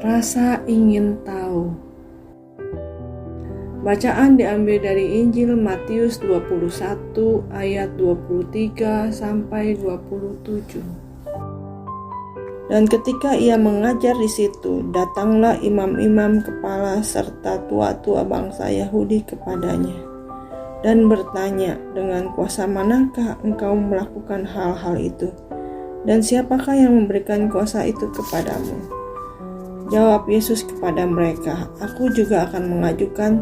Rasa ingin tahu. Bacaan diambil dari Injil Matius 21 ayat 23 sampai 27. Dan ketika ia mengajar di situ, datanglah imam-imam kepala serta tua-tua bangsa Yahudi kepadanya dan bertanya, dengan kuasa manakah engkau melakukan hal-hal itu? Dan siapakah yang memberikan kuasa itu kepadamu? Jawab Yesus kepada mereka, aku juga akan mengajukan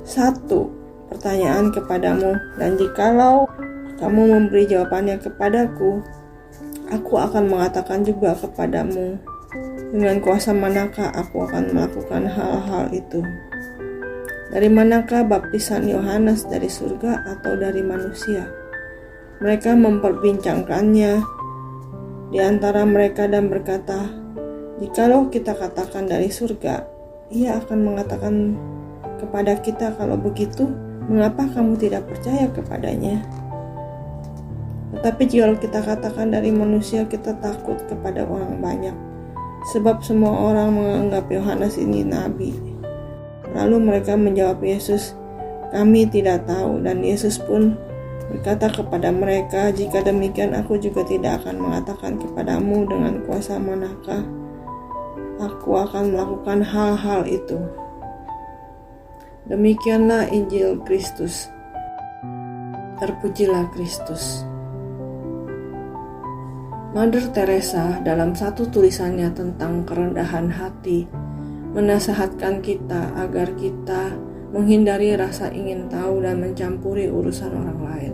satu pertanyaan kepadamu, dan jikalau kamu memberi jawabannya kepadaku, aku akan mengatakan juga kepadamu, dengan kuasa manakah aku akan melakukan hal-hal itu. Dari manakah baptisan Yohanes, dari surga atau dari manusia? Mereka memperbincangkannya di antara mereka dan berkata, jikalau kita katakan dari surga, ia akan mengatakan kepada kita, kalau begitu, mengapa kamu tidak percaya kepadanya? Tetapi jika kita katakan dari manusia, kita takut kepada orang banyak, sebab semua orang menganggap Yohanes ini nabi. Lalu mereka menjawab Yesus, kami tidak tahu. Dan Yesus pun berkata kepada mereka, jika demikian aku juga tidak akan mengatakan kepadamu dengan kuasa manakah aku akan melakukan hal-hal itu. Demikianlah Injil Kristus. Terpujilah Kristus. Mother Teresa dalam satu tulisannya tentang kerendahan hati menasehatkan kita agar kita menghindari rasa ingin tahu dan mencampuri urusan orang lain.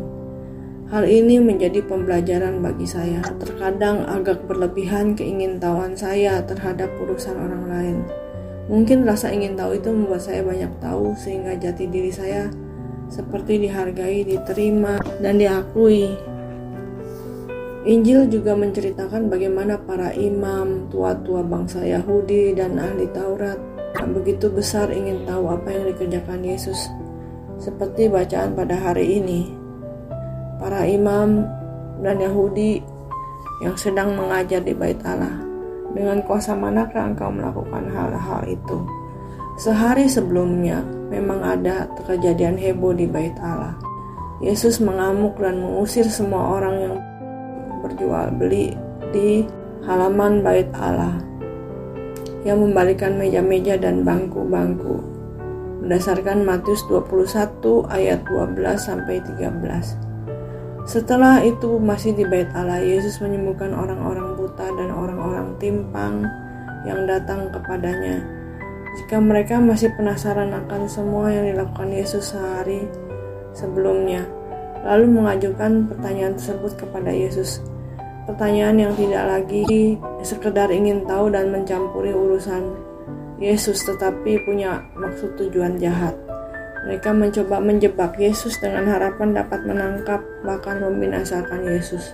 Hal ini menjadi pembelajaran bagi saya. Terkadang agak berlebihan keingintahuan saya terhadap urusan orang lain. Mungkin rasa ingin tahu itu membuat saya banyak tahu, sehingga jati diri saya seperti dihargai, diterima, dan diakui. Injil juga menceritakan bagaimana para imam, tua-tua bangsa Yahudi, dan ahli Taurat begitu besar ingin tahu apa yang dikerjakan Yesus. Seperti bacaan pada hari ini, para imam dan Yahudi yang sedang mengajar di Bait Allah. Dengan kuasa manakah engkau melakukan hal-hal itu? Sehari sebelumnya memang ada kejadian heboh di Bait Allah. Yesus mengamuk dan mengusir semua orang yang berjual beli di halaman Bait Allah, yang membalikan meja-meja dan bangku-bangku. Berdasarkan Matius 21 ayat 12 sampai 13. Setelah itu masih di Bait Allah, Yesus menyembuhkan orang-orang buta dan orang-orang timpang yang datang kepadanya. Jika mereka masih penasaran akan semua yang dilakukan Yesus sehari sebelumnya, lalu mengajukan pertanyaan tersebut kepada Yesus. Pertanyaan yang tidak lagi sekedar ingin tahu dan mencampuri urusan Yesus, tetapi punya maksud tujuan jahat. Mereka mencoba menjebak Yesus dengan harapan dapat menangkap, bahkan membinasakan Yesus.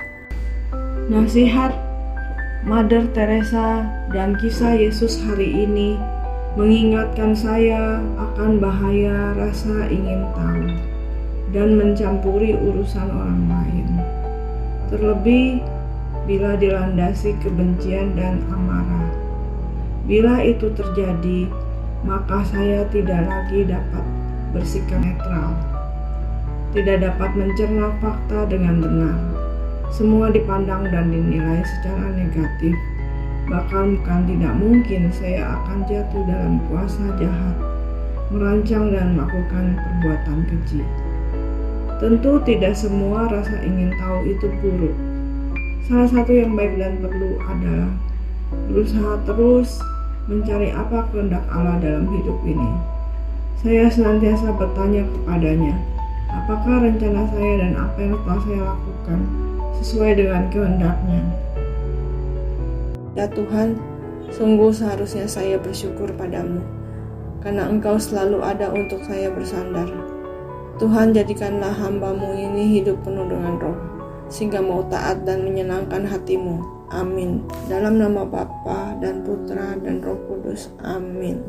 Nasihat Mother Teresa dan kisah Yesus hari ini mengingatkan saya akan bahaya rasa ingin tahu dan mencampuri urusan orang lain. Terlebih bila dilandasi kebencian dan amarah. Bila itu terjadi, maka saya tidak lagi dapat bersikap netral, tidak dapat mencerna fakta dengan benar. Semua dipandang dan dinilai secara negatif. Bahkan bukan tidak mungkin saya akan jatuh dalam kuasa jahat, merancang dan melakukan perbuatan keji. Tentu tidak semua rasa ingin tahu itu buruk. Salah satu yang baik dan perlu adalah berusaha terus mencari apa kehendak Allah dalam hidup ini. Saya senantiasa bertanya kepadanya, apakah rencana saya dan apa yang telah saya lakukan sesuai dengan kehendak-Nya. Ya Tuhan, sungguh seharusnya saya bersyukur padamu, karena Engkau selalu ada untuk saya bersandar. Tuhan, jadikanlah hamba-Mu ini hidup penuh dengan roh, sehingga mau taat dan menyenangkan hati-Mu. Amin. Dalam nama Bapa dan Putra dan Roh Kudus. Amin.